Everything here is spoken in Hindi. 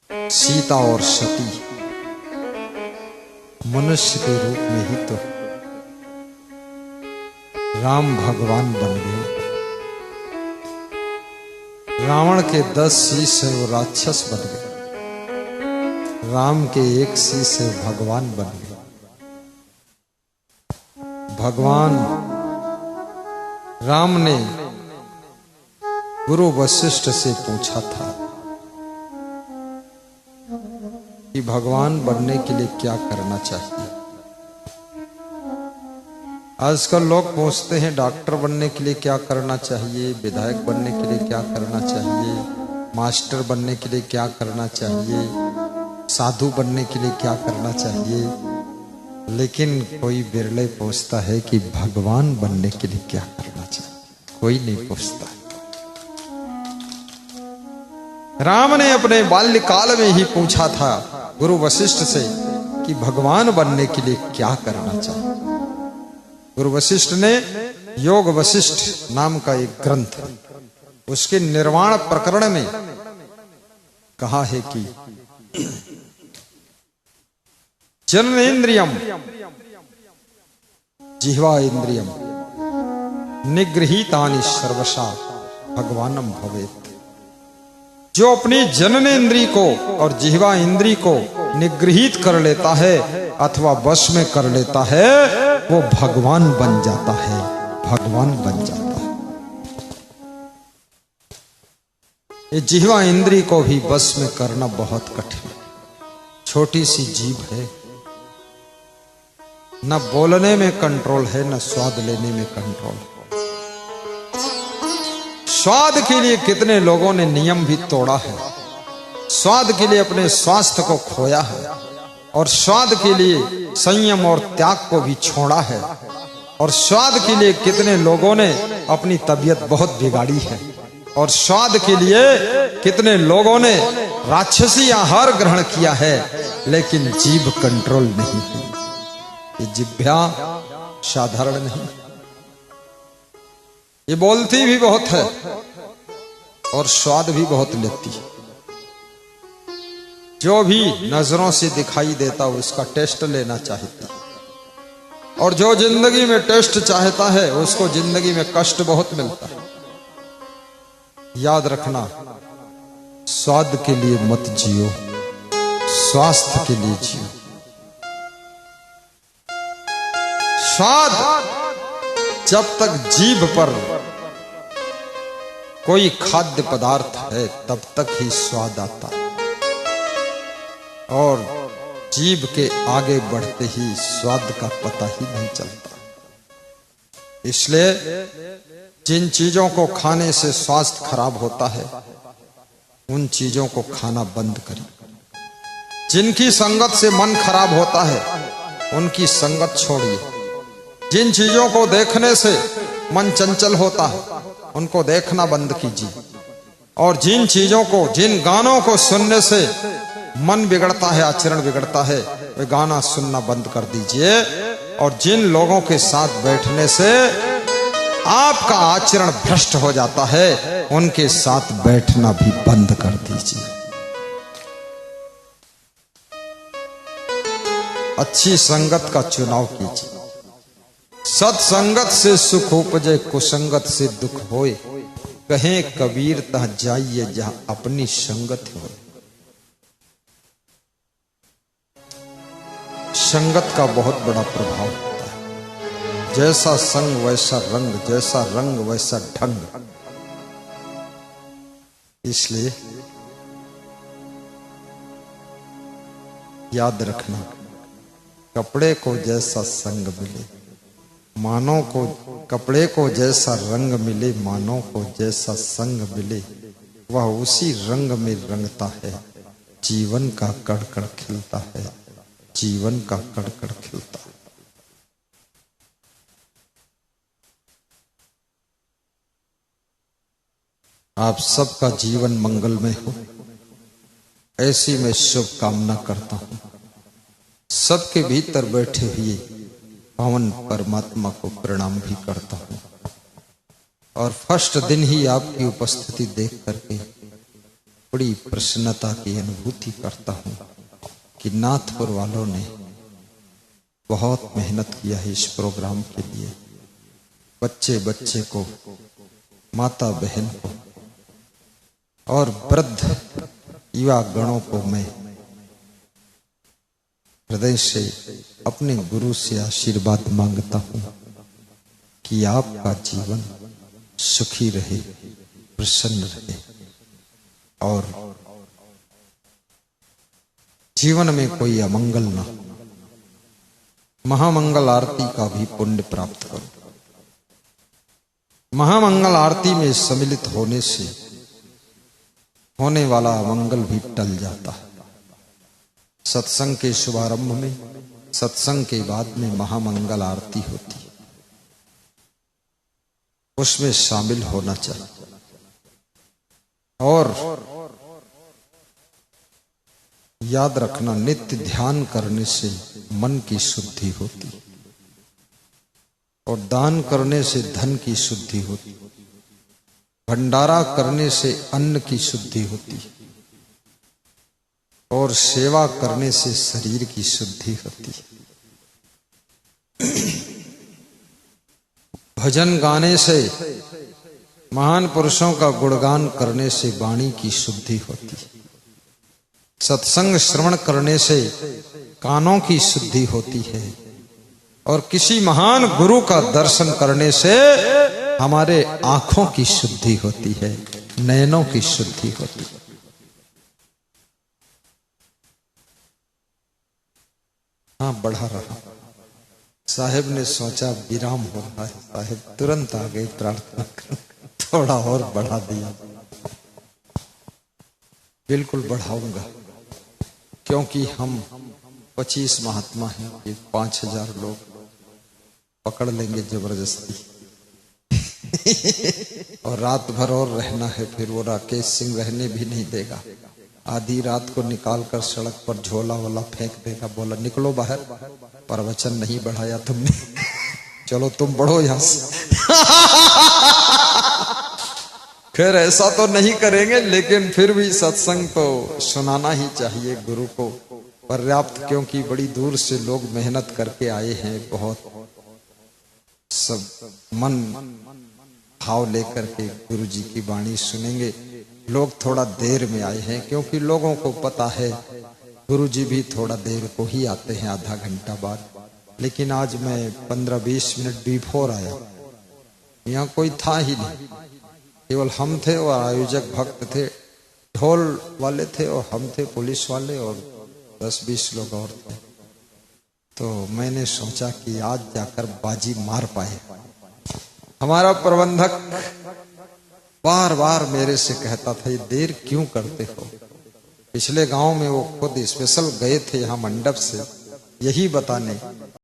सीता और सती मनुष्य के रूप में ही तो राम भगवान बन गए। रावण के 10 शीश है वो राक्षस बन गए, राम के 1 शीश है भगवान बन गए। भगवान राम ने गुरु वशिष्ठ से पूछा था कि भगवान बनने के लिए क्या करना चाहिए। आजकल लोग पूछते हैं डॉक्टर बनने के लिए क्या करना चाहिए, विधायक बनने के लिए क्या करना चाहिए, मास्टर बनने के लिए क्या करना चाहिए, साधु बनने के लिए क्या करना चाहिए, लेकिन कोई बिरले पूछता है कि भगवान बनने के लिए क्या करना चाहिए। कोई नहीं पूछता। राम ने अपने बाल्यकाल में ही पूछा था गुरु वशिष्ठ से कि भगवान बनने के लिए क्या करना चाहिए। गुरु वशिष्ठ ने योग वशिष्ठ नाम का एक ग्रंथ, उसके निर्वाण प्रकरण में कहा है कि जननेन्द्रियम जिह्वा इंद्रियम निगृहीतानि सर्वशा भगवानम भवेत्। जो अपनी जननेन्द्रिय को और जिह्वा इंद्रिय को निगृहीत कर लेता है अथवा वश में कर लेता है वो भगवान बन जाता है, भगवान बन जाता है। ये जिह्वा इंद्रिय को भी वश में करना बहुत कठिन। छोटी सी जीभ है, न बोलने में कंट्रोल है, न स्वाद लेने में कंट्रोल है। स्वाद के लिए कितने लोगों ने नियम भी तोड़ा है, स्वाद के लिए अपने स्वास्थ्य को खोया है, और स्वाद के लिए संयम और त्याग को भी छोड़ा है, और स्वाद के लिए कितने लोगों ने अपनी तबीयत बहुत बिगाड़ी है, और स्वाद के लिए कितने लोगों ने राक्षसी आहार ग्रहण किया है, लेकिन जीभ कंट्रोल नहीं है। ये जिह्वा साधारण नहीं, ये बोलती भी बहुत है और स्वाद भी बहुत लेती है। जो भी नजरों से दिखाई देता है उसका टेस्ट लेना चाहती है, और जो जिंदगी में टेस्ट चाहता है उसको जिंदगी में कष्ट बहुत मिलता है। याद रखना, स्वाद के लिए मत जियो, स्वास्थ्य के लिए जियो। स्वाद जब तक जीभ पर कोई खाद्य पदार्थ है तब तक ही स्वाद आता, और जीभ के आगे बढ़ते ही स्वाद का पता ही नहीं चलता। इसलिए जिन चीजों को खाने से स्वास्थ्य खराब होता है उन चीजों को खाना बंद करें। जिनकी संगत से मन खराब होता है उनकी संगत छोड़िए। जिन चीजों को देखने से मन चंचल होता है उनको देखना बंद कीजिए, और जिन चीजों को, जिन गानों को सुनने से मन बिगड़ता है, आचरण बिगड़ता है, वे गाना सुनना बंद कर दीजिए। और जिन लोगों के साथ बैठने से आपका आचरण भ्रष्ट हो जाता है उनके साथ बैठना भी बंद कर दीजिए। अच्छी संगत का चुनाव कीजिए। सत्संगत से सुख उपजे, कुसंगत से दुख होए, कहें कबीर तह जाइए जहां अपनी संगत हो। संगत का बहुत बड़ा प्रभाव होता है। जैसा संग वैसा रंग, जैसा रंग वैसा ढंग। इसलिए याद रखना, कपड़े को जैसा संग मिले, मानव को, कपड़े को जैसा रंग मिले, मानव को जैसा संग मिले, वह उसी रंग में रंगता है। जीवन का कड़-कड़ खिलता है, जीवन का कड़-कड़ खिलता है। आप सबका जीवन मंगलमय हो, ऐसी मैं शुभकामना करता हूं। सबके भीतर बैठे हुए पावन परमात्मा को प्रणाम भी करता हूं, और फर्स्ट दिन ही आपकी उपस्थिति देख करके बड़ी प्रसन्नता की अनुभूति करता हूं कि नाथपुर वालों ने बहुत मेहनत किया है इस प्रोग्राम के लिए। बच्चे बच्चे को, माता बहन को और वृद्ध युवा गणों को मैं हृदय से अपने गुरु से आशीर्वाद मांगता हूं कि आपका जीवन सुखी रहे, प्रसन्न रहे और जीवन में कोई अमंगल ना हो। महामंगल आरती का भी पुण्य प्राप्त करो। महामंगल आरती में सम्मिलित होने से होने वाला अमंगल भी टल जाता है। सत्संग के शुभारंभ में, सत्संग के बाद में महामंगल आरती होती है, उसमें शामिल होना चाहिए। और याद रखना, नित्य ध्यान करने से मन की शुद्धि होती और दान करने से धन की शुद्धि होती, भंडारा करने से अन्न की शुद्धि होती और सेवा करने से शरीर की शुद्धि होती है। भजन गाने से, महान पुरुषों का गुणगान करने से वाणी की शुद्धि होती है। सत्संग श्रवण करने से कानों की शुद्धि होती है और किसी महान गुरु का दर्शन करने से हमारे आंखों की शुद्धि होती है, नयनों की शुद्धि होती है। हाँ, बढ़ा रहा। साहेब ने सोचा विराम हो रहा है, साहेब तुरंत आ गए प्रार्थना कर, थोड़ा और बढ़ा दिया। बिल्कुल बढ़ाऊंगा, क्योंकि हम 25 महात्मा हैं, ये 5000 लोग पकड़ लेंगे जबरदस्ती और रात भर और रहना है। फिर वो राकेश सिंह रहने भी नहीं देगा, आधी रात को निकाल कर सड़क पर झोला वाला फेंक देगा, बोला निकलो बाहर, प्रवचन नहीं बढ़ाया तुमने, चलो तुम बढ़ो यहां से। खैर ऐसा तो नहीं करेंगे, लेकिन फिर भी सत्संग तो सुनाना ही चाहिए गुरु को पर्याप्त, क्योंकि बड़ी दूर से लोग मेहनत करके आए हैं, बहुत सब मन भाव लेकर के गुरु जी की वाणी सुनेंगे। लोग थोड़ा देर में आए हैं, क्योंकि लोगों को पता है गुरु जी भी थोड़ा देर को ही आते हैं, आधा घंटा बाद। लेकिन आज मैं 15-20 मिनट बिफोर आया, यहाँ कोई था ही नहीं, केवल हम थे और आयोजक भक्त थे, ढोल वाले थे और हम थे, पुलिस वाले और 10-20 लोग और थे। तो मैंने सोचा कि आज जाकर बाजी मार पाए। हमारा प्रबंधक बार बार मेरे से कहता था, ये देर क्यों करते हो। पिछले गांव में वो खुद स्पेशल गए थे यहाँ मंडप से यही बताने